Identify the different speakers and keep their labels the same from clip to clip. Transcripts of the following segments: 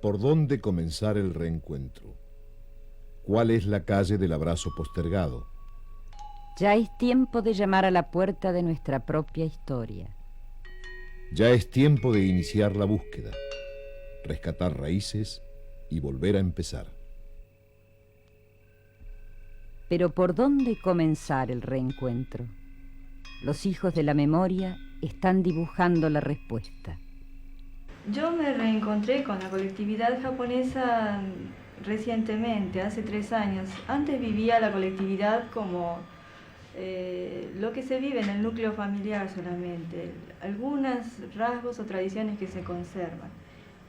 Speaker 1: ¿Por dónde comenzar el reencuentro? ¿Cuál es la calle del abrazo postergado?
Speaker 2: Ya es tiempo de llamar a la puerta de nuestra propia historia.
Speaker 1: Ya es tiempo de iniciar la búsqueda, rescatar raíces y volver a empezar.
Speaker 2: Pero ¿por dónde comenzar el reencuentro? Los hijos de la memoria están dibujando la respuesta.
Speaker 3: Yo me reencontré con la colectividad japonesa recientemente, hace 3 años. Antes vivía la colectividad como lo que se vive en el núcleo familiar solamente, algunos rasgos o tradiciones que se conservan.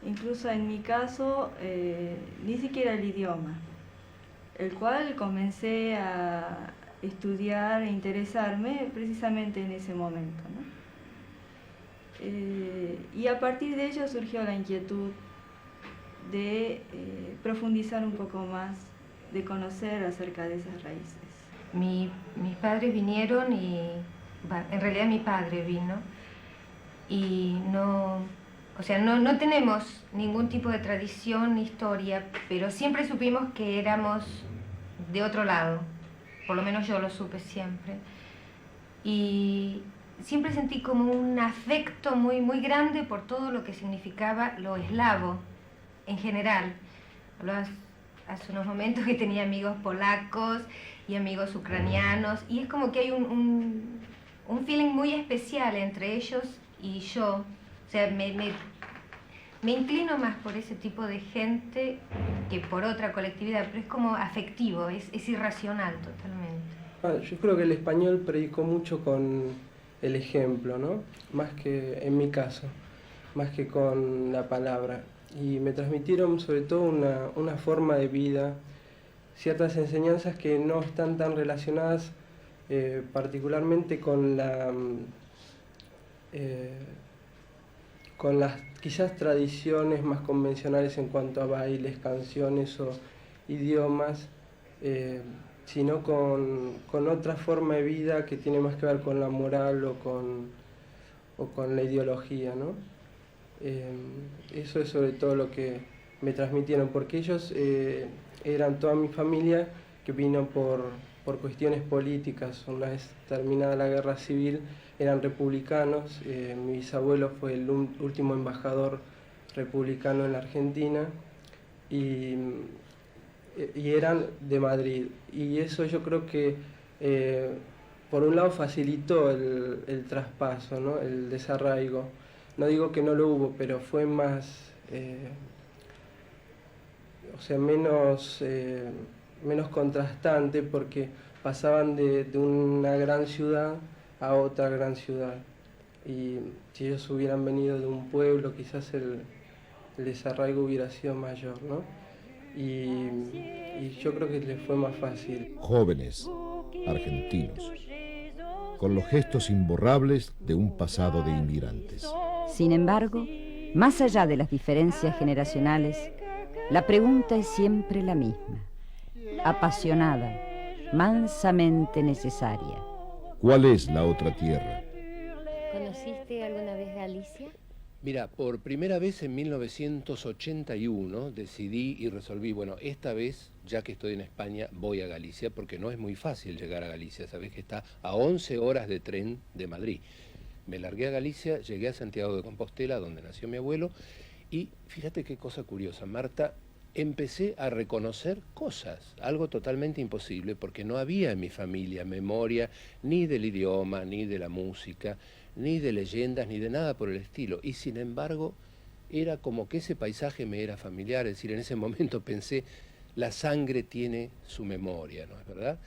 Speaker 3: Incluso en mi caso, ni siquiera el idioma, el cual comencé a estudiar e interesarme precisamente en ese momento, ¿no? Y a partir de ello surgió la inquietud de profundizar un poco más, de conocer acerca de esas raíces.
Speaker 4: Mis padres vinieron y, en realidad mi padre vino y no tenemos ningún tipo de tradición ni historia, pero siempre supimos que éramos de otro lado, por lo menos yo lo supe siempre. Y siempre sentí como un afecto muy, muy grande por todo lo que significaba lo eslavo en general. Hablabas hace unos momentos que tenía amigos polacos y amigos ucranianos, y es como que hay un feeling muy especial entre ellos y yo. O sea, me inclino más por ese tipo de gente que por otra colectividad, pero es como afectivo, es irracional totalmente.
Speaker 5: Yo creo que el español predicó mucho con el ejemplo, ¿no? Más que, en mi caso, más que con la palabra. Y me transmitieron sobre todo una forma de vida, ciertas enseñanzas que no están tan relacionadas particularmente con las quizás tradiciones más convencionales en cuanto a bailes, canciones o idiomas, sino con otra forma de vida que tiene más que ver con la moral o con la ideología, ¿no? Eso es sobre todo lo que me transmitieron, porque ellos eran toda mi familia que vino por cuestiones políticas. Una vez terminada la guerra civil eran republicanos, mi bisabuelo fue el último embajador republicano en la Argentina y eran de Madrid, y eso yo creo que por un lado facilitó el traspaso, ¿no? El desarraigo. No digo que no lo hubo, pero fue más, menos contrastante, porque pasaban de una gran ciudad a otra gran ciudad. Y si ellos hubieran venido de un pueblo, quizás el desarraigo hubiera sido mayor, ¿no? Y yo creo que les fue más fácil.
Speaker 1: Jóvenes, argentinos, con los gestos imborrables de un pasado de inmigrantes.
Speaker 2: Sin embargo, más allá de las diferencias generacionales, la pregunta es siempre la misma, apasionada, mansamente necesaria.
Speaker 1: ¿Cuál es la otra tierra?
Speaker 6: ¿Conociste alguna vez Galicia?
Speaker 7: Mira, por primera vez en 1981 decidí y resolví, bueno, esta vez, ya que estoy en España, voy a Galicia, porque no es muy fácil llegar a Galicia, sabés que está a 11 horas de tren de Madrid. Me largué a Galicia, llegué a Santiago de Compostela, donde nació mi abuelo, y fíjate qué cosa curiosa, Marta, empecé a reconocer cosas, algo totalmente imposible, porque no había en mi familia memoria ni del idioma, ni de la música, ni de leyendas, ni de nada por el estilo. Y sin embargo, era como que ese paisaje me era familiar. Es decir, en ese momento pensé, la sangre tiene su memoria, ¿no es verdad?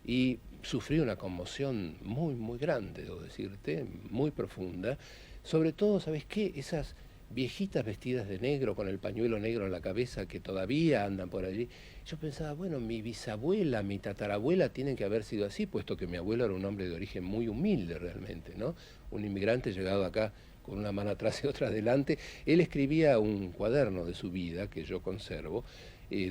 Speaker 7: Y sufrí una conmoción muy, muy grande, debo decirte, muy profunda. Sobre todo, ¿sabes qué? Esas viejitas vestidas de negro con el pañuelo negro en la cabeza que todavía andan por allí. Yo pensaba, bueno, mi bisabuela, mi tatarabuela tienen que haber sido así, puesto que mi abuelo era un hombre de origen muy humilde realmente, ¿no? Un inmigrante llegado acá con una mano atrás y otra adelante. Él escribía un cuaderno de su vida que yo conservo,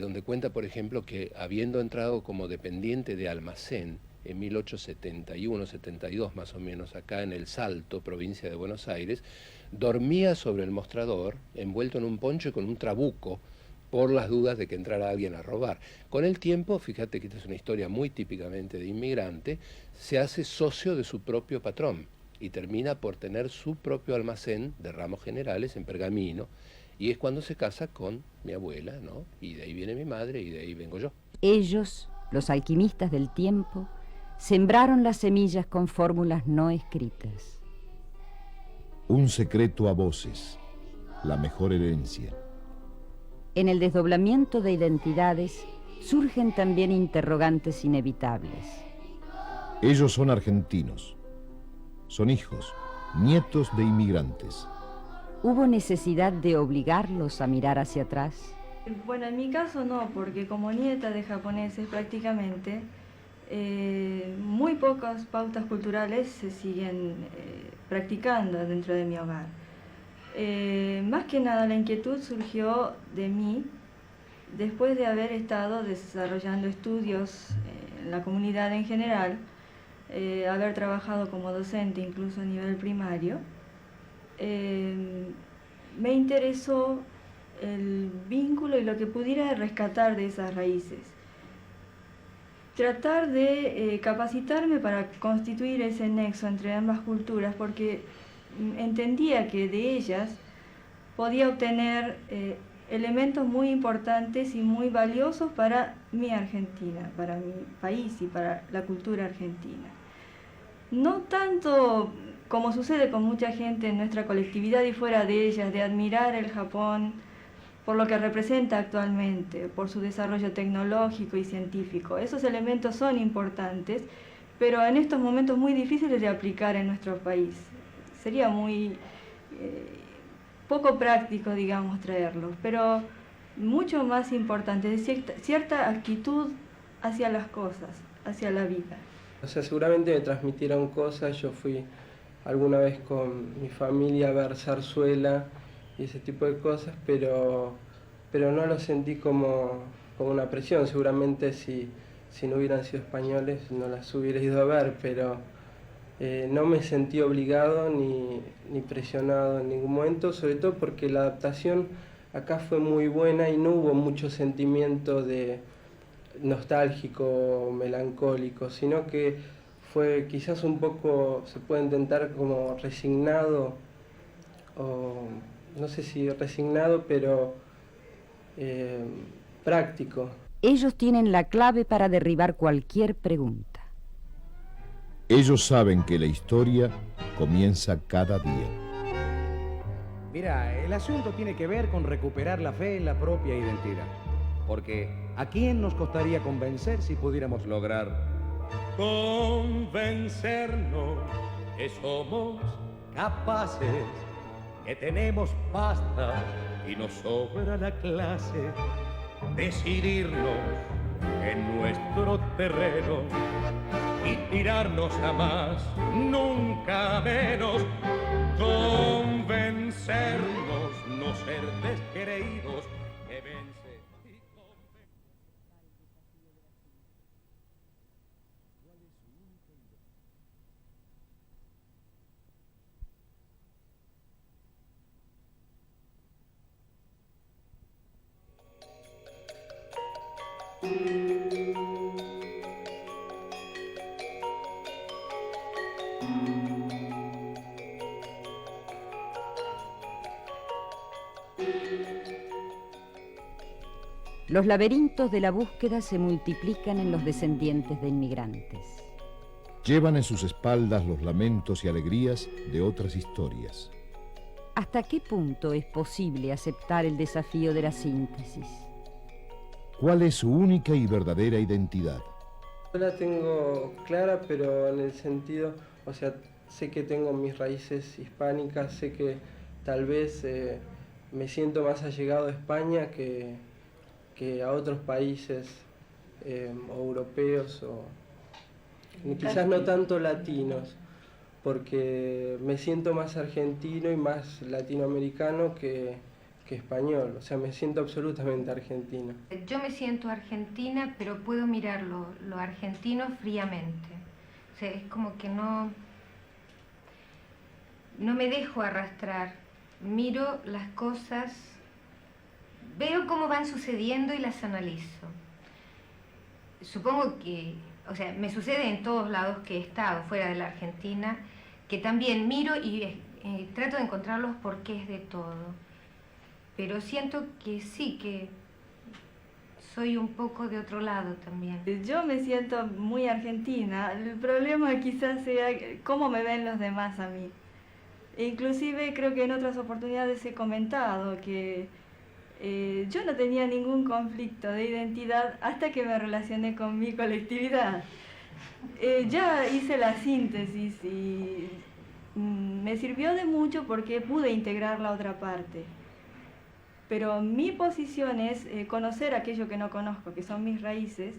Speaker 7: donde cuenta, por ejemplo, que habiendo entrado como dependiente de almacén en 1871-72 más o menos, acá en El Salto, provincia de Buenos Aires, dormía sobre el mostrador, envuelto en un poncho y con un trabuco, por las dudas de que entrara alguien a robar. Con el tiempo, fíjate que esta es una historia muy típicamente de inmigrante, se hace socio de su propio patrón y termina por tener su propio almacén de ramos generales en Pergamino, y es cuando se casa con mi abuela, ¿no? Y de ahí viene mi madre y de ahí vengo yo.
Speaker 2: Ellos, los alquimistas del tiempo, sembraron las semillas con fórmulas no escritas.
Speaker 1: Un secreto a voces, la mejor herencia.
Speaker 2: En el desdoblamiento de identidades surgen también interrogantes inevitables.
Speaker 1: Ellos son argentinos, son hijos, nietos de inmigrantes.
Speaker 2: ¿Hubo necesidad de obligarlos a mirar hacia atrás?
Speaker 3: Bueno, en mi caso no, porque como nieta de japoneses prácticamente, muy pocas pautas culturales se siguen practicando dentro de mi hogar. Más que nada la inquietud surgió de mí después de haber estado desarrollando estudios en la comunidad en general, haber trabajado como docente incluso a nivel primario. Me interesó el vínculo y lo que pudiera rescatar de esas raíces. Tratar de capacitarme para constituir ese nexo entre ambas culturas, porque entendía que de ellas podía obtener elementos muy importantes y muy valiosos para mi Argentina, para mi país y para la cultura argentina. No tanto como sucede con mucha gente en nuestra colectividad y fuera de ellas, de admirar el Japón por lo que representa actualmente, por su desarrollo tecnológico y científico. Esos elementos son importantes, pero en estos momentos muy difíciles de aplicar en nuestro país. Sería muy poco práctico, digamos, traerlos, pero mucho más importante, cierta actitud hacia las cosas, hacia la vida.
Speaker 5: O sea, seguramente me transmitieron cosas. Yo fui alguna vez con mi familia a ver zarzuela y ese tipo de cosas, pero no lo sentí como una presión. Seguramente si no hubieran sido españoles no las hubiera ido a ver, pero no me sentí obligado ni presionado en ningún momento, sobre todo porque la adaptación acá fue muy buena y no hubo mucho sentimiento de nostálgico, melancólico, sino que fue quizás un poco, se puede intentar como resignado, o no sé si resignado, pero práctico.
Speaker 2: Ellos tienen la clave para derribar cualquier pregunta.
Speaker 1: Ellos saben que la historia comienza cada día.
Speaker 8: Mira, el asunto tiene que ver con recuperar la fe en la propia identidad. Porque ¿a quién nos costaría convencer si pudiéramos lograr convencernos que somos capaces, que tenemos pasta y nos sobra la clase, decidirnos en nuestro terreno y tirarnos a más, nunca menos, convencernos, no ser descreídos, que vence.
Speaker 2: Los laberintos de la búsqueda se multiplican en los descendientes de inmigrantes.
Speaker 1: Llevan en sus espaldas los lamentos y alegrías de otras historias.
Speaker 2: ¿Hasta qué punto es posible aceptar el desafío de la síntesis?
Speaker 1: ¿Cuál es su única y verdadera identidad?
Speaker 5: Yo la tengo clara, pero en el sentido, o sea, sé que tengo mis raíces hispánicas, sé que tal vez me siento más allegado a España que a otros países europeos o quizás no tanto latinos, porque me siento más argentino y más latinoamericano que español, o sea, me siento absolutamente argentino.
Speaker 4: Yo me siento argentina, pero puedo mirar lo argentino fríamente. O sea, es como que no me dejo arrastrar. Miro las cosas, veo cómo van sucediendo y las analizo. Supongo que, o sea, me sucede en todos lados que he estado fuera de la Argentina, que también miro y trato de encontrar los porqués de todo. Pero siento que sí, que soy un poco de otro lado también.
Speaker 3: Yo me siento muy argentina. El problema quizás sea cómo me ven los demás a mí. Inclusive creo que en otras oportunidades he comentado que yo no tenía ningún conflicto de identidad hasta que me relacioné con mi colectividad. Ya hice la síntesis y me sirvió de mucho porque pude integrar la otra parte. Pero mi posición es conocer aquello que no conozco, que son mis raíces,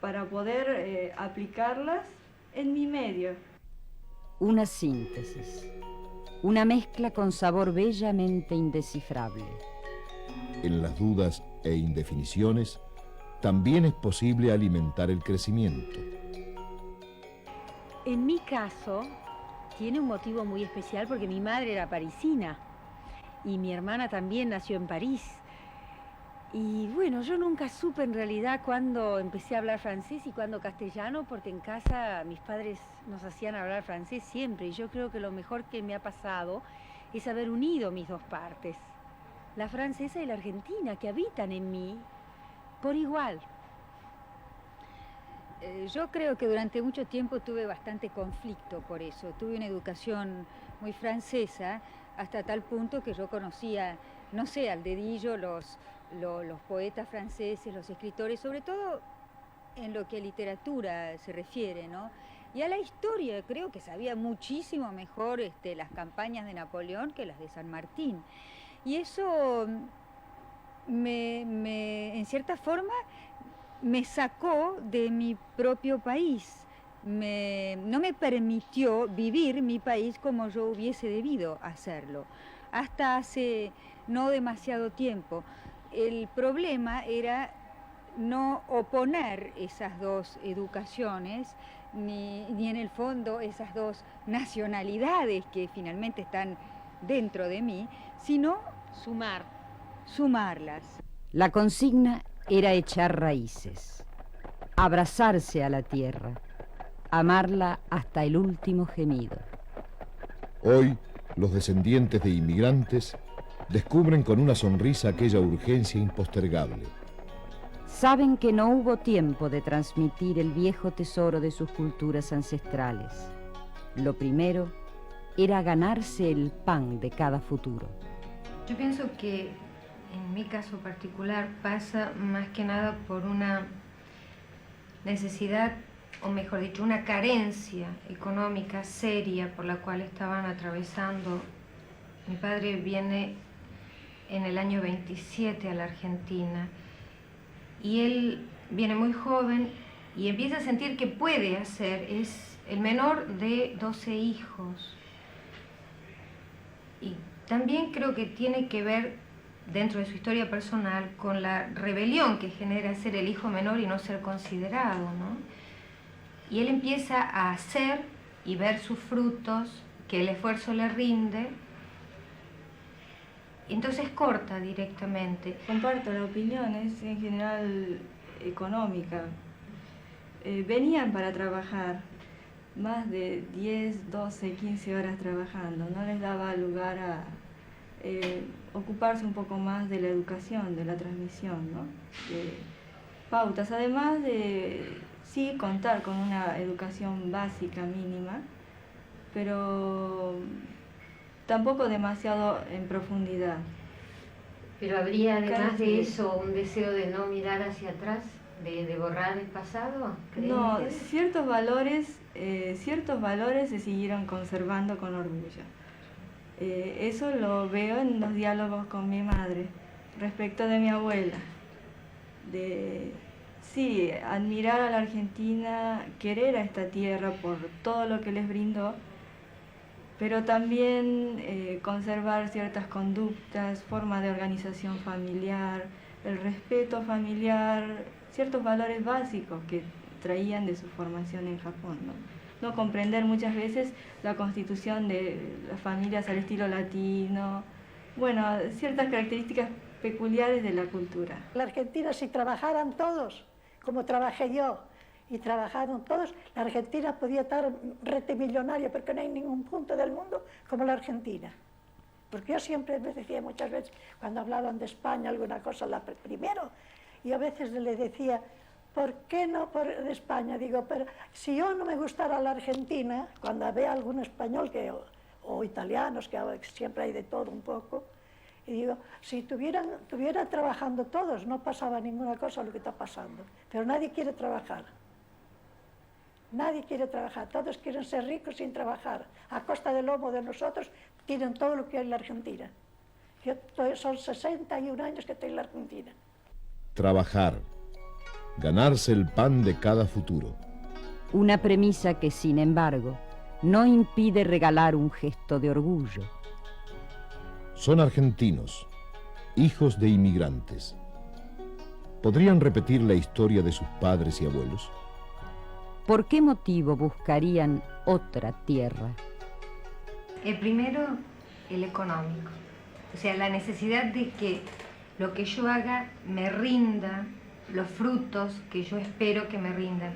Speaker 3: para poder aplicarlas en mi medio.
Speaker 2: Una síntesis, una mezcla con sabor bellamente indescifrable.
Speaker 1: En las dudas e indefiniciones, también es posible alimentar el crecimiento.
Speaker 9: En mi caso, tiene un motivo muy especial porque mi madre era parisina. Y mi hermana también nació en París. Y bueno, yo nunca supe en realidad cuándo empecé a hablar francés y cuándo castellano, porque en casa mis padres nos hacían hablar francés siempre. Y yo creo que lo mejor que me ha pasado es haber unido mis dos partes, la francesa y la argentina, que habitan en mí por igual. Yo creo que durante mucho tiempo tuve bastante conflicto por eso. Tuve una educación muy francesa, hasta tal punto que yo conocía, no sé, al dedillo los poetas franceses, los escritores, sobre todo en lo que a literatura se refiere, ¿no? Y a la historia, creo que sabía muchísimo mejor las campañas de Napoleón que las de San Martín. Y eso en cierta forma, me sacó de mi propio país. No me permitió vivir mi país como yo hubiese debido hacerlo, hasta hace no demasiado tiempo. El problema era no oponer esas dos educaciones, ni en el fondo esas dos nacionalidades que finalmente están dentro de mí, sino sumarlas.
Speaker 2: La consigna era echar raíces, abrazarse a la tierra, amarla hasta el último gemido.
Speaker 1: Hoy, los descendientes de inmigrantes descubren con una sonrisa aquella urgencia impostergable.
Speaker 2: Saben que no hubo tiempo de transmitir el viejo tesoro de sus culturas ancestrales. Lo primero era ganarse el pan de cada futuro.
Speaker 4: Yo pienso que en mi caso particular pasa más que nada por una necesidad, o mejor dicho, una carencia económica seria por la cual estaban atravesando. Mi padre viene en el año 27 a la Argentina y él viene muy joven y empieza a sentir que puede hacer, es el menor de 12 hijos. Y también creo que tiene que ver, dentro de su historia personal, con la rebelión que genera ser el hijo menor y no ser considerado, ¿no? Y él empieza a hacer y ver sus frutos, que el esfuerzo le rinde, entonces corta directamente.
Speaker 3: Comparto la opinión, es en general económica. Venían para trabajar, más de 10, 12, 15 horas trabajando, no les daba lugar a ocuparse un poco más de la educación, de la transmisión, ¿no? De pautas, además de sí contar con una educación básica mínima, pero tampoco demasiado en profundidad.
Speaker 6: Pero habría además de eso un deseo de no mirar hacia atrás.
Speaker 4: de borrar el pasado?
Speaker 3: No,
Speaker 4: ustedes?
Speaker 3: ciertos valores se siguieron conservando con orgullo. Eso lo veo en los diálogos con mi madre respecto de mi abuela. Sí, admirar a la Argentina, querer a esta tierra por todo lo que les brindó, pero también conservar ciertas conductas, forma de organización familiar, el respeto familiar, ciertos valores básicos que traían de su formación en Japón, ¿no? No comprender muchas veces la constitución de las familias al estilo latino, bueno, ciertas características peculiares de la cultura.
Speaker 10: La Argentina, si trabajaran todos, como trabajé yo, y trabajaron todos, la Argentina podía estar retemillonaria, porque no hay ningún punto del mundo como la Argentina. Porque yo siempre me decía muchas veces, cuando hablaban de España, alguna cosa, primero, y a veces le decía, ¿por qué no de España? Digo, pero si yo no me gustara la Argentina, cuando veo algún español o italianos, que siempre hay de todo un poco, y digo, si estuvieran trabajando todos, no pasaba ninguna cosa lo que está pasando. Pero nadie quiere trabajar. Nadie quiere trabajar. Todos quieren ser ricos sin trabajar. A costa del lomo de nosotros, tienen todo lo que hay en la Argentina. Son 61 años que estoy en la Argentina.
Speaker 1: Trabajar. Ganarse el pan de cada futuro.
Speaker 2: Una premisa que, sin embargo, no impide regalar un gesto de orgullo.
Speaker 1: Son argentinos, hijos de inmigrantes. ¿Podrían repetir la historia de sus padres y abuelos?
Speaker 2: ¿Por qué motivo buscarían otra tierra?
Speaker 4: El primero, el económico. O sea, la necesidad de que lo que yo haga me rinda los frutos que yo espero que me rindan.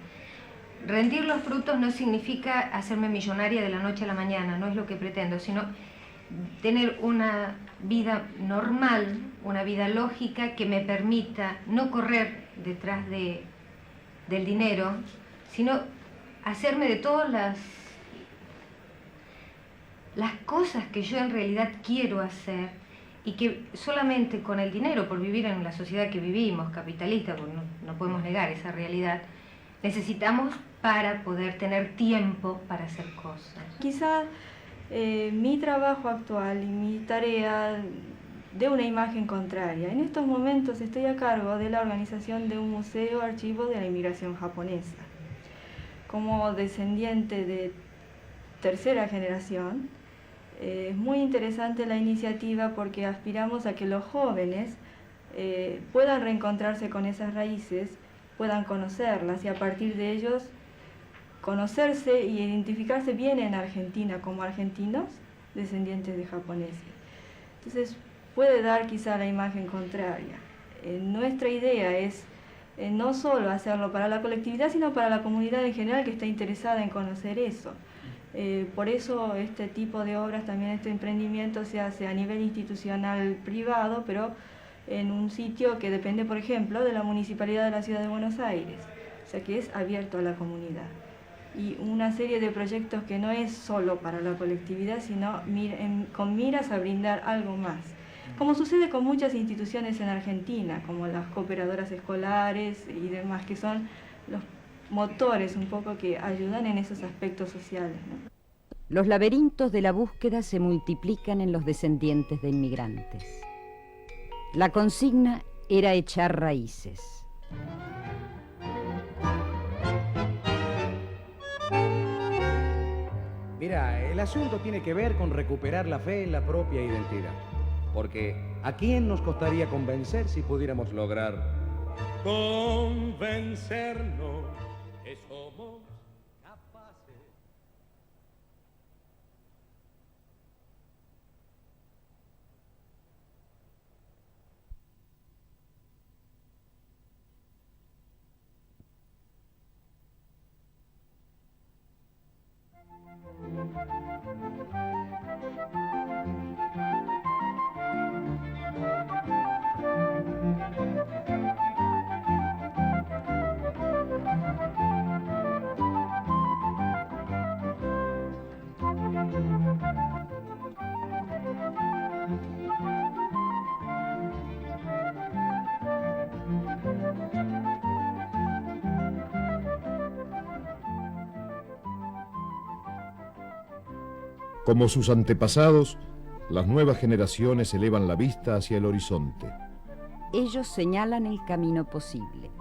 Speaker 4: Rendir los frutos no significa hacerme millonaria de la noche a la mañana, no es lo que pretendo, sino tener una vida normal, una vida lógica que me permita no correr detrás del dinero, sino hacerme de todas las cosas que yo en realidad quiero hacer y que solamente con el dinero, por vivir en la sociedad que vivimos, capitalista, porque no podemos negar esa realidad, necesitamos para poder tener tiempo para hacer cosas.
Speaker 3: Quizá mi trabajo actual y mi tarea de una imagen contraria. En estos momentos estoy a cargo de la organización de un museo archivo de la inmigración japonesa. Como descendiente de tercera generación, es muy interesante la iniciativa porque aspiramos a que los jóvenes puedan reencontrarse con esas raíces, puedan conocerlas y a partir de ellos conocerse y identificarse bien en Argentina como argentinos descendientes de japoneses. Entonces puede dar quizá la imagen contraria. Nuestra idea es no solo hacerlo para la colectividad, sino para la comunidad en general que está interesada en conocer eso. Por eso este tipo de obras, también este emprendimiento se hace a nivel institucional privado, pero en un sitio que depende, por ejemplo, de la Municipalidad de la Ciudad de Buenos Aires, o sea que es abierto a la comunidad. Y una serie de proyectos que no es solo para la colectividad, sino con miras a brindar algo más. Como sucede con muchas instituciones en Argentina, como las cooperadoras escolares y demás, que son los motores un poco que ayudan en esos aspectos sociales, ¿no?
Speaker 2: Los laberintos de la búsqueda se multiplican en los descendientes de inmigrantes. La consigna era echar raíces.
Speaker 8: Mira, el asunto tiene que ver con recuperar la fe en la propia identidad. Porque ¿a quién nos costaría convencer si pudiéramos lograr
Speaker 11: convencernos que somos capaces?
Speaker 1: Como sus antepasados, las nuevas generaciones elevan la vista hacia el horizonte.
Speaker 2: Ellos señalan el camino posible.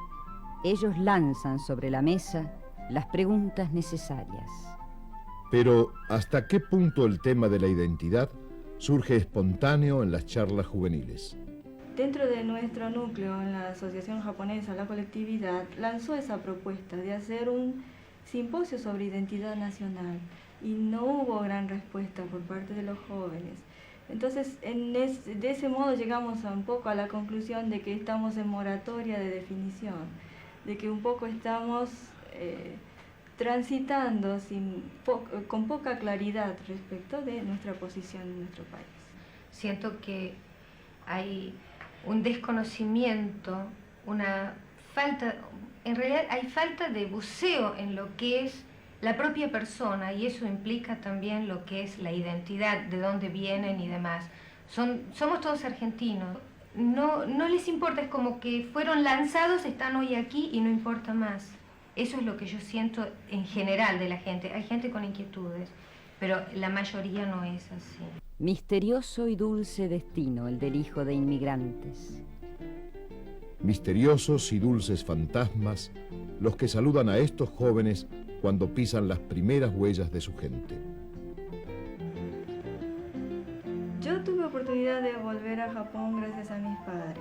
Speaker 2: Ellos lanzan sobre la mesa las preguntas necesarias.
Speaker 1: Pero, ¿hasta qué punto el tema de la identidad surge espontáneo en las charlas juveniles?
Speaker 3: Dentro de nuestro núcleo, en la Asociación Japonesa La Colectividad, lanzó esa propuesta de hacer un simposio sobre identidad nacional y no hubo gran respuesta por parte de los jóvenes. Entonces, de ese modo llegamos un poco a la conclusión de que estamos en moratoria de definición, de que un poco estamos transitando con poca claridad respecto de nuestra posición en nuestro país.
Speaker 4: Siento que hay un desconocimiento, una falta, en realidad hay falta de buceo en lo que es la propia persona, y eso implica también lo que es la identidad, de dónde vienen y demás. Somos todos argentinos, no les importa, es como que fueron lanzados, están hoy aquí y no importa más. Eso es lo que yo siento en general de la gente. Hay gente con inquietudes, pero la mayoría no es así.
Speaker 2: Misterioso y dulce destino el del hijo de inmigrantes.
Speaker 1: Misteriosos y dulces fantasmas los que saludan a estos jóvenes cuando pisan las primeras huellas de su gente.
Speaker 3: Yo tuve oportunidad de volver a Japón gracias a mis padres.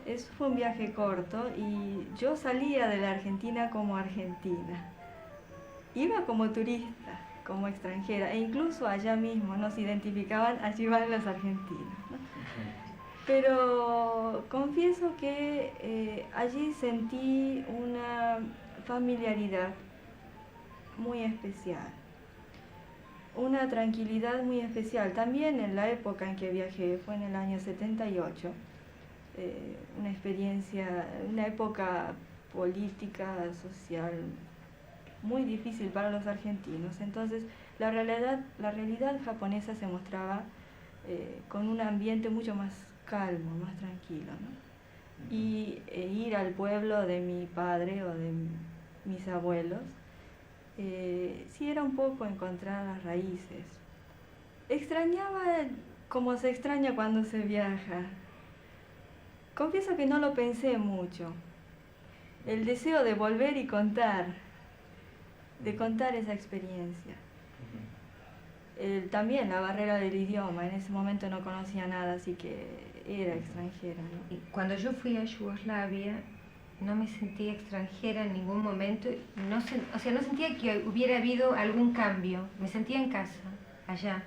Speaker 3: Eso fue un viaje corto y yo salía de la Argentina como argentina. Iba como turista, como extranjera, e incluso allá mismo nos identificaban, allí van los argentinos, ¿no? Pero confieso que allí sentí una familiaridad muy especial, una tranquilidad muy especial. También en la época en que viajé, fue en el año 78, una experiencia, una época política, social, muy difícil para los argentinos. Entonces, la realidad japonesa se mostraba con un ambiente mucho más calmo, más tranquilo, ¿no? Y ir al pueblo de mi padre o de mis abuelos, sí era un poco encontrar las raíces. Extrañaba como se extraña cuando se viaja. Confieso que no lo pensé mucho. El deseo de volver y contar esa experiencia. También la barrera del idioma, en ese momento no conocía nada, así que era extranjera, ¿no?
Speaker 4: Cuando yo fui a Yugoslavia, no me sentí extranjera en ningún momento, no sentía que hubiera habido algún cambio, me sentía en casa, allá.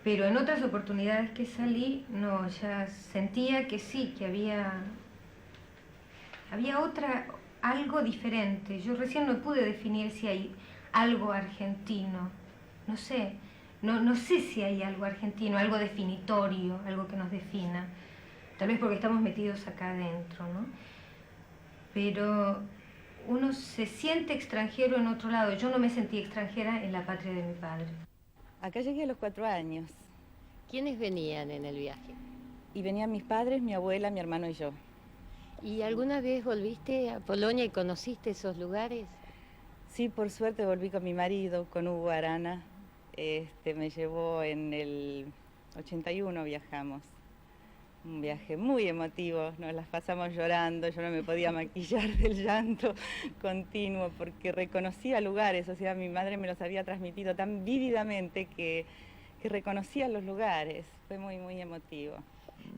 Speaker 4: Pero en otras oportunidades que salí, no, ya sentía que sí, que había algo diferente. Yo recién no pude definir si hay algo argentino, no sé. No sé si hay algo argentino, algo definitorio, algo que nos defina. Tal vez porque estamos metidos acá adentro, ¿no? Pero uno se siente extranjero en otro lado. Yo no me sentí extranjera en la patria de mi padre.
Speaker 12: Acá llegué a los 4 años.
Speaker 6: ¿Quiénes venían en el viaje?
Speaker 12: Y venían mis padres, mi abuela, mi hermano y yo.
Speaker 6: ¿Y alguna vez volviste a Polonia y conociste esos lugares?
Speaker 12: Sí, por suerte volví con mi marido, con Hugo Arana. Me llevó en el 81, viajamos. Un viaje muy emotivo, nos las pasamos llorando, yo no me podía maquillar del llanto continuo porque reconocía lugares, o sea, mi madre me los había transmitido tan vívidamente que reconocía los lugares, fue muy, muy emotivo.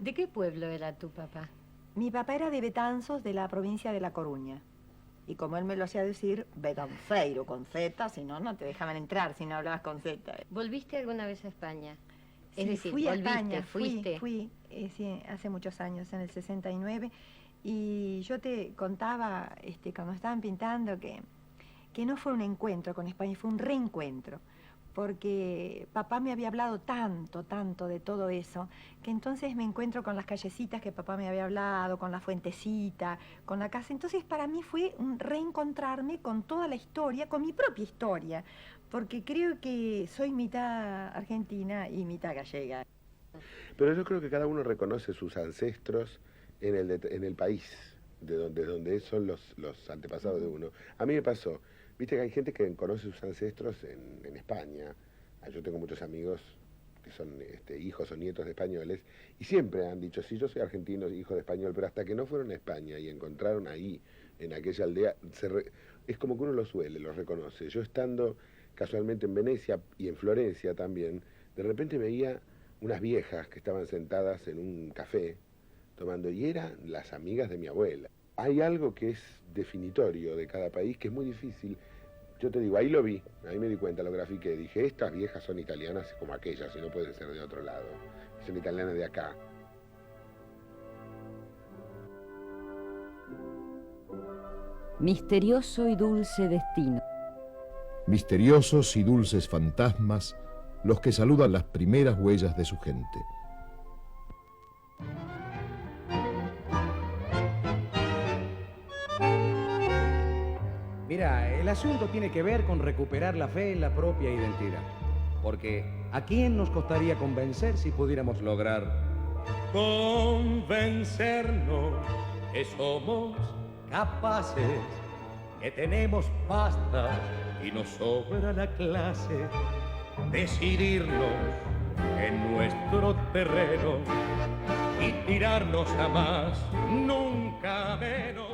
Speaker 6: ¿De qué pueblo era tu papá?
Speaker 13: Mi papá era de Betanzos, de la provincia de La Coruña. Y como él me lo hacía decir, Betanceiro con Z, si no, no te dejaban entrar si no hablabas con Z.
Speaker 6: ¿Volviste alguna vez a España?
Speaker 13: Sí,
Speaker 6: Es decir,
Speaker 13: fui a España,
Speaker 6: fuiste.
Speaker 13: fui sí, hace muchos años, en el 69, y yo te contaba, cuando estaban pintando, que no fue un encuentro con España, fue un reencuentro, porque papá me había hablado tanto, tanto de todo eso, que entonces me encuentro con las callecitas que papá me había hablado, con la fuentecita, con la casa. Entonces para mí fue un reencontrarme con toda la historia, con mi propia historia, porque creo que soy mitad argentina y mitad gallega.
Speaker 14: Pero yo creo que cada uno reconoce sus ancestros en el país de donde son los antepasados de uno. A mí me pasó, viste que hay gente que conoce sus ancestros en España. Yo tengo muchos amigos que son hijos o nietos de españoles, y siempre han dicho, sí, yo soy argentino, hijo de español, pero hasta que no fueron a España y encontraron ahí, en aquella aldea, es como que uno los reconoce. Yo estando casualmente en Venecia y en Florencia también, de repente veía unas viejas que estaban sentadas en un café tomando, y eran las amigas de mi abuela. Hay algo que es definitorio de cada país, que es muy difícil. Yo te digo, ahí lo vi, ahí me di cuenta, lo grafiqué, dije, estas viejas son italianas como aquellas, y no pueden ser de otro lado, son italianas de acá.
Speaker 2: Misterioso y dulce destino.
Speaker 1: Misteriosos y dulces fantasmas, los que saludan las primeras huellas de su gente.
Speaker 8: Mira, el asunto tiene que ver con recuperar la fe en la propia identidad. Porque ¿a quién nos costaría convencer si pudiéramos lograr
Speaker 11: convencernos que somos capaces, que tenemos pasta y nos sobra la clase, decidirnos en nuestro terreno y tirarnos a más, nunca menos?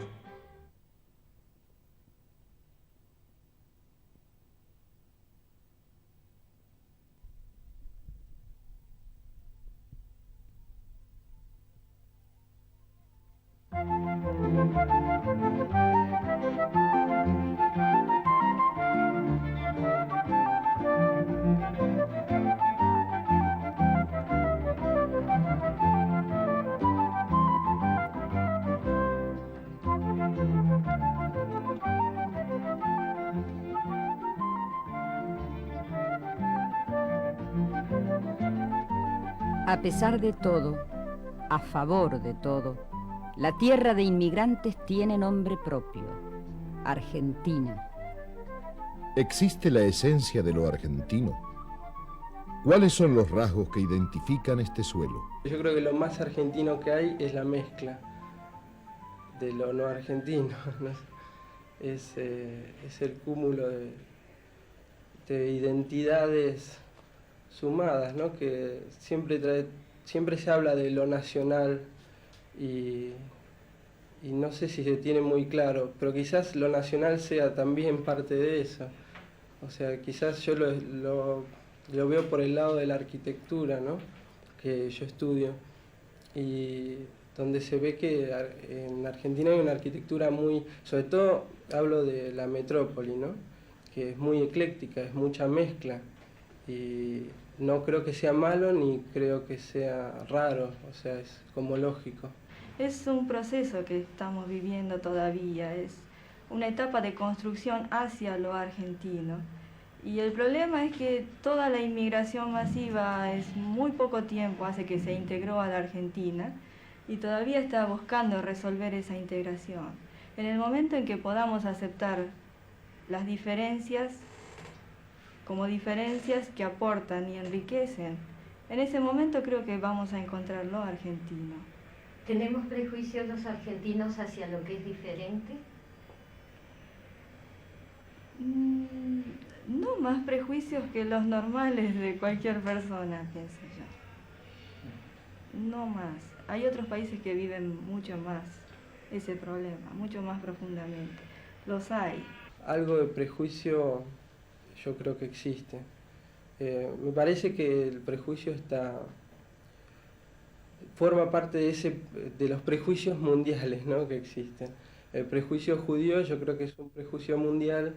Speaker 2: A pesar de todo, a favor de todo, la tierra de inmigrantes tiene nombre propio, Argentina.
Speaker 1: ¿Existe la esencia de lo argentino? ¿Cuáles son los rasgos que identifican este suelo?
Speaker 5: Yo creo que lo más argentino que hay es la mezcla de lo no argentino, ¿no? Es el cúmulo de identidades sumadas, ¿no? Que siempre se habla de lo nacional y no sé si se tiene muy claro, pero quizás lo nacional sea también parte de eso. O sea, quizás yo lo veo por el lado de la arquitectura, ¿no? Que yo estudio, y donde se ve que en Argentina hay una arquitectura muy, sobre todo hablo de la metrópoli, ¿no? Que es muy ecléctica, es mucha mezcla, y no creo que sea malo ni creo que sea raro, o sea, es como lógico.
Speaker 3: Es un proceso que estamos viviendo todavía, es una etapa de construcción hacia lo argentino. Y el problema es que toda la inmigración masiva es muy poco tiempo hace que se integró a la Argentina y todavía está buscando resolver esa integración. En el momento en que podamos aceptar las diferencias como diferencias que aportan y enriquecen, en ese momento creo que vamos a encontrar lo argentino.
Speaker 6: ¿Tenemos prejuicios los argentinos hacia lo que es diferente?
Speaker 3: No más prejuicios que los normales de cualquier persona, pienso yo. No más. Hay otros países que viven mucho más ese problema, mucho más profundamente. Los hay.
Speaker 5: Algo de prejuicio yo creo que existe. Me parece que el prejuicio forma parte de los prejuicios mundiales, ¿no? Que existen. El prejuicio judío yo creo que es un prejuicio mundial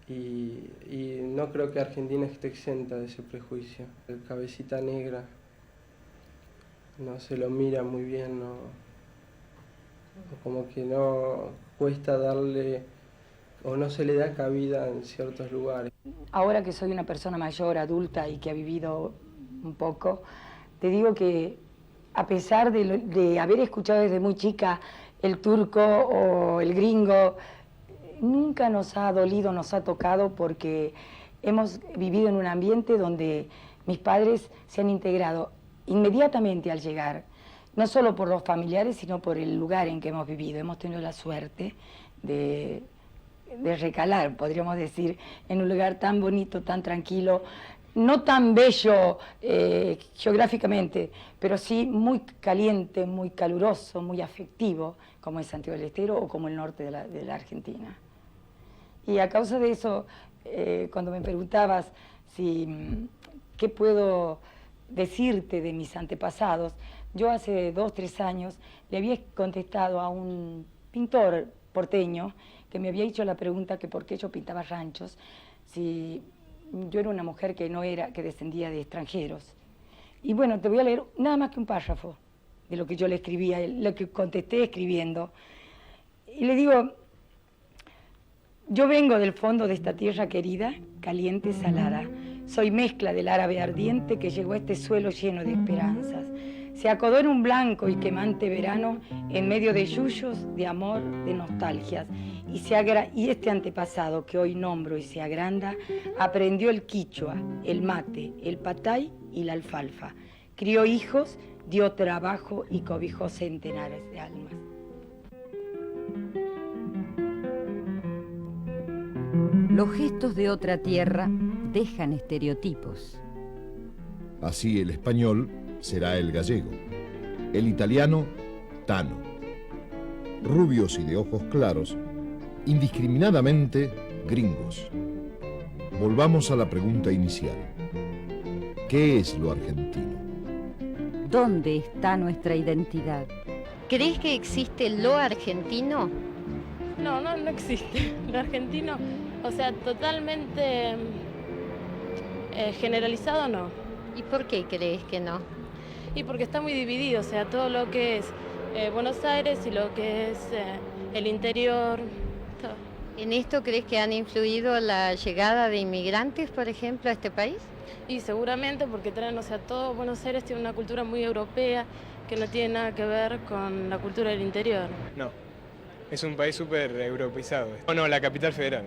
Speaker 5: y no creo que Argentina esté exenta de ese prejuicio. El cabecita negra no se lo mira muy bien, ¿no? Como que no cuesta darle o no se le da cabida en ciertos lugares.
Speaker 15: Ahora que soy una persona mayor, adulta y que ha vivido un poco, te digo que a pesar de haber escuchado desde muy chica el turco o el gringo, nunca nos ha dolido, nos ha tocado, porque hemos vivido en un ambiente donde mis padres se han integrado inmediatamente al llegar. no solo por los familiares, sino por el lugar en que hemos vivido. Hemos tenido la suerte de recalar, podríamos decir, en un lugar tan bonito, tan tranquilo, no tan bello geográficamente, pero sí muy caliente, muy caluroso, muy afectivo, como es Santiago del Estero o como el norte de la Argentina. Y a causa de eso, cuando me preguntabas qué puedo decirte de mis antepasados, yo hace 2 o 3 años le había contestado a un pintor porteño que me había hecho la pregunta que por qué yo pintaba ranchos, si yo era una mujer que descendía de extranjeros. Y bueno, te voy a leer nada más que un párrafo de lo que yo le escribía, lo que contesté escribiendo. Y le digo: yo vengo del fondo de esta tierra querida, caliente, salada. Soy mezcla del árabe ardiente que llegó a este suelo lleno de esperanzas. Se acodó en un blanco y quemante verano en medio de yuyos, de amor, de nostalgias. Y este antepasado que hoy nombro y se agranda, aprendió el quichua, el mate, el patay y la alfalfa. Crió hijos, dio trabajo y cobijó centenares de almas.
Speaker 2: Los gestos de otra tierra dejan estereotipos.
Speaker 1: Así el español será el gallego, el italiano, tano. Rubios y de ojos claros, indiscriminadamente gringos. Volvamos a la pregunta inicial. ¿Qué es lo argentino?
Speaker 2: ¿Dónde está nuestra identidad?
Speaker 6: ¿Crees que existe lo argentino?
Speaker 16: No existe. Lo argentino, o sea, totalmente generalizado no.
Speaker 6: ¿Y por qué crees que no?
Speaker 16: Y porque está muy dividido, o sea, todo lo que es Buenos Aires y lo que es el interior. Todo.
Speaker 6: ¿En esto crees que han influido la llegada de inmigrantes, por ejemplo, a este país?
Speaker 16: Y seguramente porque traen, o sea, todo Buenos Aires tiene una cultura muy europea que no tiene nada que ver con la cultura del interior.
Speaker 17: No, es un país súper europeizado. No, la capital federal.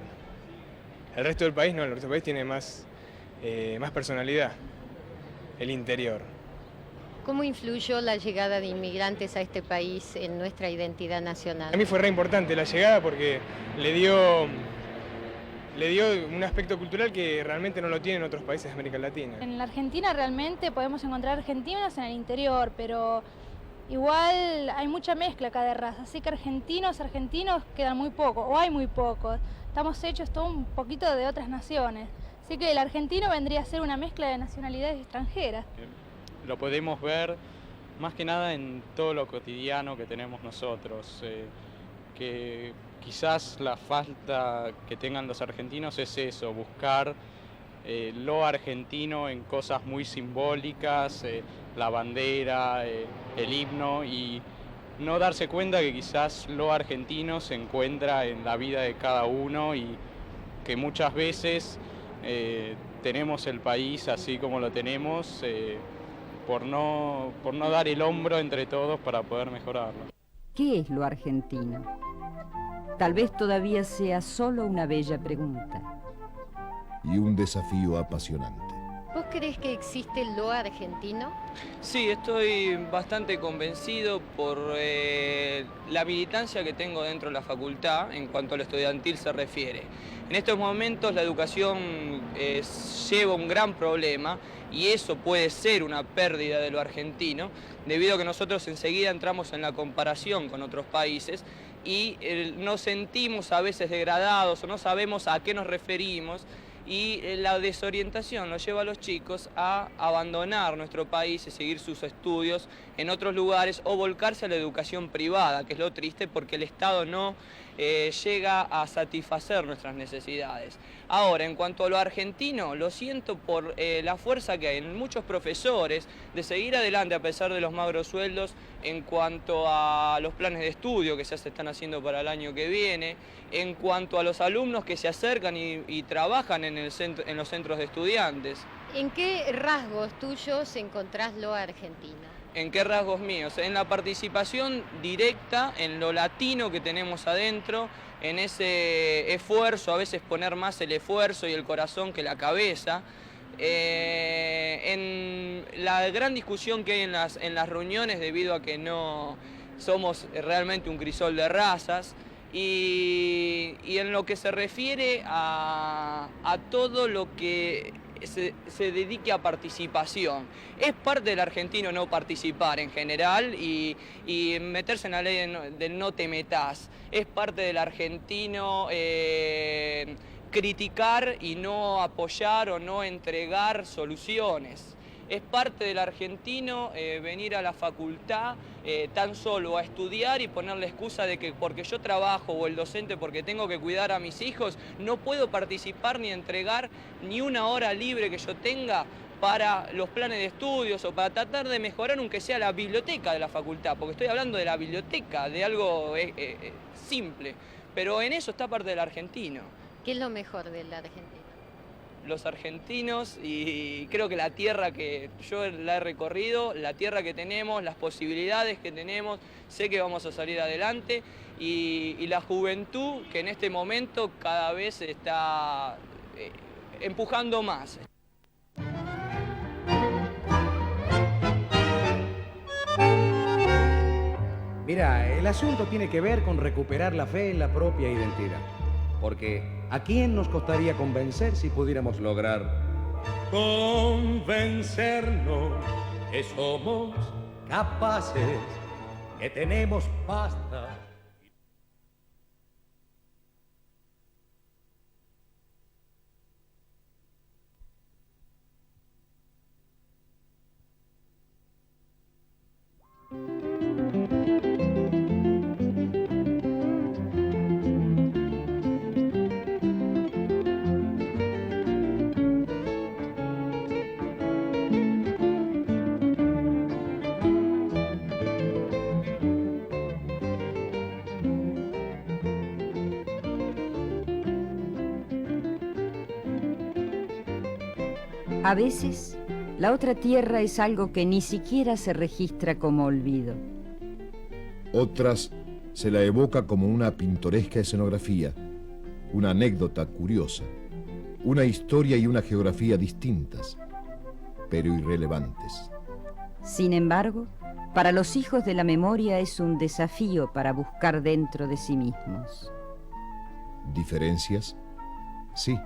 Speaker 17: El resto del país no, el resto del país tiene más personalidad, el interior.
Speaker 6: ¿Cómo influyó la llegada de inmigrantes a este país en nuestra identidad nacional?
Speaker 17: A mí fue re importante la llegada porque le dio un aspecto cultural que realmente no lo tienen otros países de América Latina.
Speaker 18: En la Argentina realmente podemos encontrar argentinos en el interior, pero igual hay mucha mezcla acá de razas, así que argentinos quedan muy pocos, o hay muy pocos. Estamos hechos todo un poquito de otras naciones, así que el argentino vendría a ser una mezcla de nacionalidades extranjeras.
Speaker 19: Lo podemos ver más que nada en todo lo cotidiano que tenemos nosotros, que quizás la falta que tengan los argentinos es eso, buscar lo argentino en cosas muy simbólicas, la bandera, el himno, y no darse cuenta que quizás lo argentino se encuentra en la vida de cada uno y que muchas veces tenemos el país así como lo tenemos por no dar el hombro entre todos para poder mejorarlo.
Speaker 2: ¿Qué es lo argentino? Tal vez todavía sea solo una bella pregunta.
Speaker 1: Y un desafío apasionante.
Speaker 6: ¿Vos crees que existe lo argentino?
Speaker 20: Sí, estoy bastante convencido por la militancia que tengo dentro de la facultad en cuanto a lo estudiantil se refiere. En estos momentos la educación lleva un gran problema y eso puede ser una pérdida de lo argentino, debido a que nosotros enseguida entramos en la comparación con otros países y nos sentimos a veces degradados o no sabemos a qué nos referimos. Y la desorientación nos lleva a los chicos a abandonar nuestro país y seguir sus estudios en otros lugares o volcarse a la educación privada, que es lo triste porque el Estado no llega a satisfacer nuestras necesidades. Ahora, en cuanto a lo argentino, lo siento por la fuerza que hay en muchos profesores de seguir adelante a pesar de los magros sueldos en cuanto a los planes de estudio que ya se están haciendo para el año que viene, en cuanto a los alumnos que se acercan y trabajan en los centros de estudiantes.
Speaker 6: ¿En qué rasgos tuyos encontrás lo argentino?
Speaker 20: ¿En qué rasgos míos? En la participación directa, en lo latino que tenemos adentro, en ese esfuerzo, a veces poner más el esfuerzo y el corazón que la cabeza, En la gran discusión que hay en las reuniones, debido a que no somos realmente un crisol de razas, y en lo que se refiere a todo lo que se dedique a participación. Es parte del argentino no participar en general y meterse en la ley del no te metas. Es parte del argentino criticar y no apoyar o no entregar soluciones. Es parte del argentino venir a la facultad tan solo a estudiar y poner la excusa de que porque yo trabajo o el docente porque tengo que cuidar a mis hijos, no puedo participar ni entregar ni una hora libre que yo tenga para los planes de estudios o para tratar de mejorar aunque sea la biblioteca de la facultad, porque estoy hablando de la biblioteca, de algo simple, pero en eso está parte del argentino.
Speaker 6: ¿Qué es lo mejor del argentino?
Speaker 20: Los argentinos y creo que la tierra que yo la he recorrido, la tierra que tenemos, las posibilidades que tenemos, sé que vamos a salir adelante y la juventud que en este momento cada vez está empujando más.
Speaker 8: Mira, el asunto tiene que ver con recuperar la fe en la propia identidad. Porque ¿a quién nos costaría convencer si pudiéramos lograr
Speaker 11: convencernos que somos capaces, que tenemos pasta?
Speaker 2: A veces, la otra tierra es algo que ni siquiera se registra como olvido.
Speaker 1: Otras se la evoca como una pintoresca escenografía, una anécdota curiosa, una historia y una geografía distintas, pero irrelevantes.
Speaker 2: Sin embargo, para los hijos de la memoria es un desafío para buscar dentro de sí mismos.
Speaker 1: ¿Diferencias? Sí,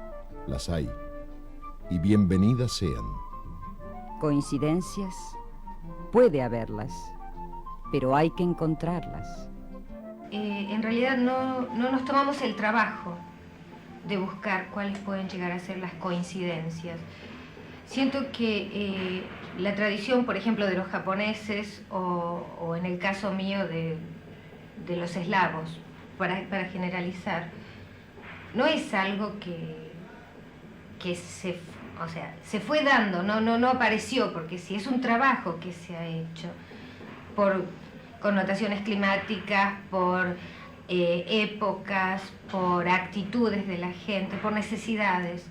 Speaker 1: las hay. Y bienvenidas sean.
Speaker 2: ¿Coincidencias? Puede haberlas, pero hay que encontrarlas.
Speaker 4: En realidad no nos tomamos el trabajo de buscar cuáles pueden llegar a ser las coincidencias. Siento que la tradición, por ejemplo, de los japoneses o en el caso mío de los eslavos, para generalizar, no es algo que se fue dando, no apareció, porque sí es un trabajo que se ha hecho por connotaciones climáticas, por épocas, por actitudes de la gente, por necesidades.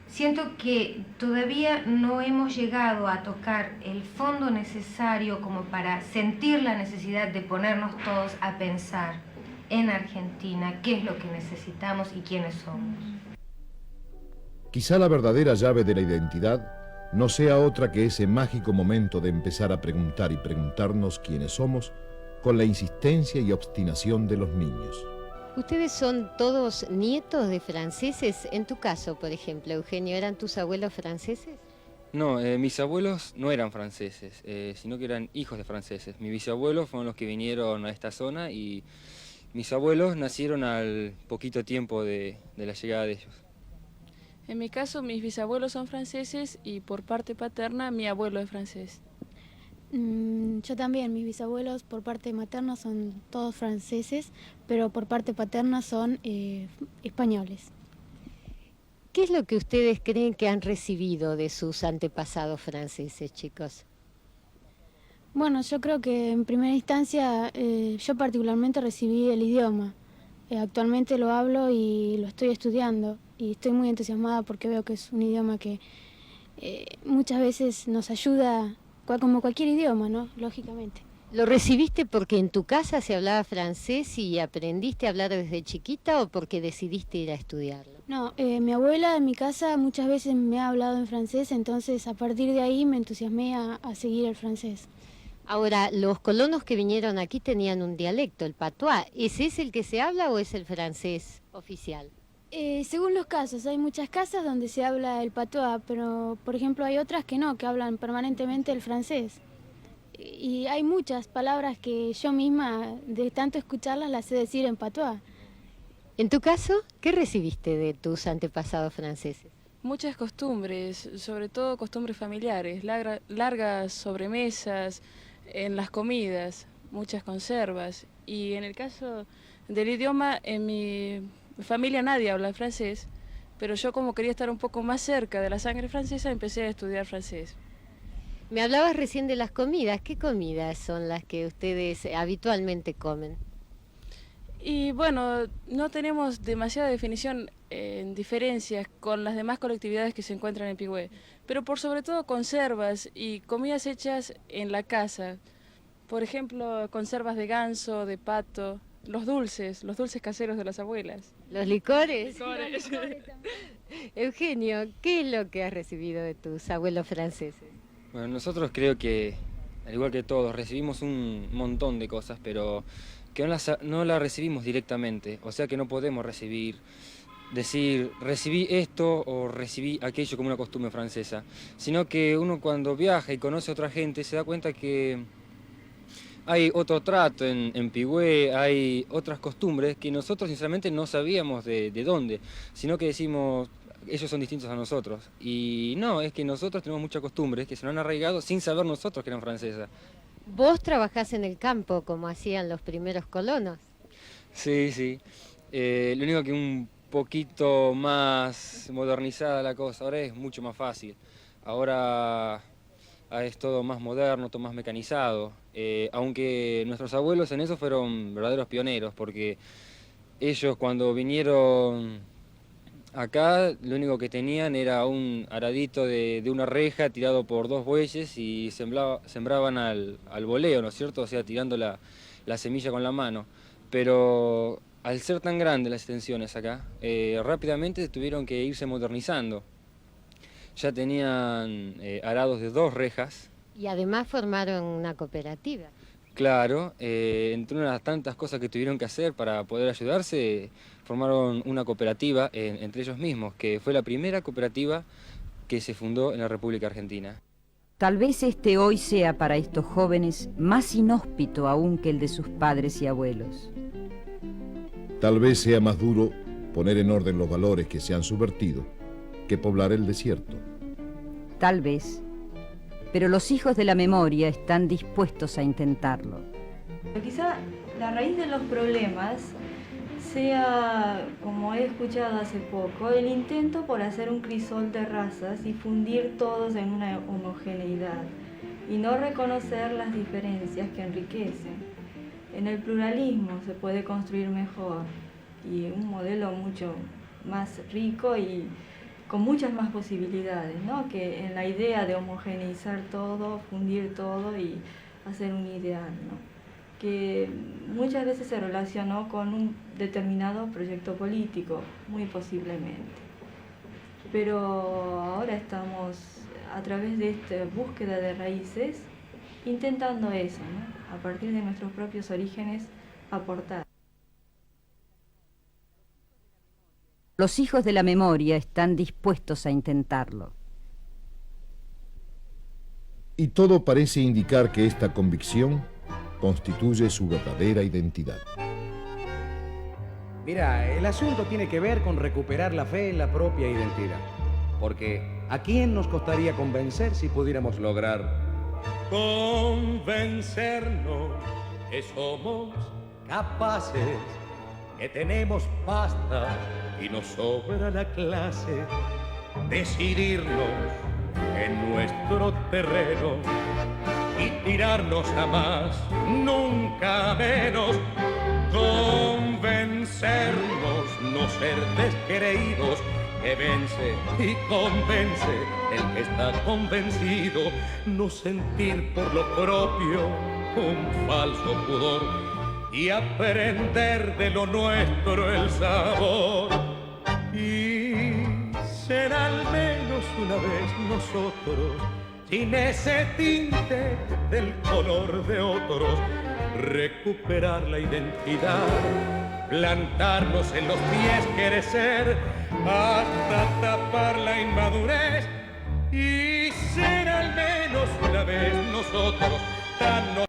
Speaker 4: Siento que todavía no hemos llegado a tocar el fondo necesario como para sentir la necesidad de ponernos todos a pensar en Argentina qué es lo que necesitamos y quiénes somos.
Speaker 1: Quizá la verdadera llave de la identidad no sea otra que ese mágico momento de empezar a preguntar y preguntarnos quiénes somos con la insistencia y obstinación de los niños.
Speaker 6: ¿Ustedes son todos nietos de franceses? En tu caso, por ejemplo, Eugenio, ¿eran tus abuelos franceses?
Speaker 21: No, mis abuelos no eran franceses, sino que eran hijos de franceses. Mis bisabuelos fueron los que vinieron a esta zona y mis abuelos nacieron al poquito tiempo de la llegada de ellos.
Speaker 16: En mi caso, mis bisabuelos son franceses y por parte paterna mi abuelo es francés.
Speaker 18: Yo también, mis bisabuelos por parte materna son todos franceses, pero por parte paterna son españoles.
Speaker 6: ¿Qué es lo que ustedes creen que han recibido de sus antepasados franceses, chicos?
Speaker 18: Bueno, yo creo que en primera instancia yo particularmente recibí el idioma. Actualmente lo hablo y lo estoy estudiando y estoy muy entusiasmada porque veo que es un idioma que muchas veces nos ayuda, como cualquier idioma, ¿no? Lógicamente.
Speaker 6: ¿Lo recibiste porque en tu casa se hablaba francés y aprendiste a hablar desde chiquita o porque decidiste ir a estudiarlo?
Speaker 7: No, mi abuela en mi casa muchas veces me ha hablado en francés, entonces a partir de ahí me entusiasmé a seguir el francés.
Speaker 6: Ahora, los colonos que vinieron aquí tenían un dialecto, el patois. ¿Ese es el que se habla o es el francés oficial?
Speaker 7: Según los casos, hay muchas casas donde se habla el patois, pero por ejemplo hay otras que no, que hablan permanentemente el francés. Y hay muchas palabras que yo misma, de tanto escucharlas, las sé decir en patois.
Speaker 6: En tu caso, ¿qué recibiste de tus antepasados franceses?
Speaker 16: Muchas costumbres, sobre todo costumbres familiares, largas sobremesas en las comidas, muchas conservas. Y en el caso del idioma, en mi familia nadie habla francés, pero yo, como quería estar un poco más cerca de la sangre francesa, empecé a estudiar francés.
Speaker 6: Me hablabas recién de las comidas. ¿Qué comidas son las que ustedes habitualmente comen?
Speaker 16: Y bueno, no tenemos demasiada definición en diferencias con las demás colectividades que se encuentran en Pigüé, pero por sobre todo conservas y comidas hechas en la casa. Por ejemplo, conservas de ganso, de pato, los dulces caseros de las abuelas.
Speaker 6: ¿Los licores?
Speaker 16: Licores.
Speaker 6: Eugenio, ¿qué es lo que has recibido de tus abuelos franceses?
Speaker 21: Bueno, nosotros creo que, al igual que todos, recibimos un montón de cosas, pero que no las recibimos directamente, o sea que no podemos decir recibí esto o recibí aquello como una costumbre francesa, sino que uno cuando viaja y conoce a otra gente se da cuenta que hay otro trato en Pigüé, hay otras costumbres que nosotros sinceramente no sabíamos de dónde, sino que decimos ellos son distintos a nosotros. Y no, es que nosotros tenemos muchas costumbres que se nos han arraigado sin saber nosotros que eran francesas.
Speaker 6: ¿Vos trabajás en el campo como hacían los primeros colonos?
Speaker 21: Sí, sí. Lo único que un poquito más modernizada la cosa, ahora es mucho más fácil. Ahora es todo más moderno, todo más mecanizado. Aunque nuestros abuelos en eso fueron verdaderos pioneros, porque ellos cuando vinieron acá lo único que tenían era un aradito de una reja tirado por 2 bueyes y sembraban al voleo, ¿no es cierto? O sea, tirando la semilla con la mano. Pero al ser tan grandes las extensiones acá, rápidamente tuvieron que irse modernizando. Ya tenían arados de 2 rejas.
Speaker 6: Y además formaron una cooperativa.
Speaker 21: Claro, entre unas tantas cosas que tuvieron que hacer para poder ayudarse, formaron una cooperativa entre ellos mismos, que fue la primera cooperativa que se fundó en la República Argentina.
Speaker 2: Tal vez este hoy sea para estos jóvenes más inhóspito aún que el de sus padres y abuelos.
Speaker 1: Tal vez sea más duro poner en orden los valores que se han subvertido que poblar el desierto.
Speaker 2: Tal vez, pero los hijos de la memoria están dispuestos a intentarlo.
Speaker 3: Quizá la raíz de los problemas sea, como he escuchado hace poco, el intento por hacer un crisol de razas y fundir todos en una homogeneidad y no reconocer las diferencias que enriquecen. En el pluralismo se puede construir mejor y un modelo mucho más rico y con muchas más posibilidades, ¿no? Que en la idea de homogeneizar todo, fundir todo y hacer un ideal, ¿no? Que muchas veces se relacionó con un determinado proyecto político, muy posiblemente. Pero ahora estamos, a través de esta búsqueda de raíces, intentando eso, ¿no? A partir de nuestros propios orígenes, aportar.
Speaker 2: Los hijos de la memoria están dispuestos a intentarlo.
Speaker 1: Y todo parece indicar que esta convicción constituye su verdadera identidad.
Speaker 8: Mira, el asunto tiene que ver con recuperar la fe en la propia identidad. Porque ¿a quién nos costaría convencer si pudiéramos lograr
Speaker 11: convencernos que somos capaces, que tenemos pasta y nos sobra la clase, decidirnos en nuestro terreno y tirarnos a más, nunca a menos, convencernos, no ser descreídos, que vence y convence el que está convencido, no sentir por lo propio un falso pudor y aprender de lo nuestro el sabor. Y ser al menos una vez nosotros, sin ese tinte del color de otros, recuperar la identidad, plantarnos en los pies, crecer, hasta tapar la inmadurez y ser al menos una vez nosotros tan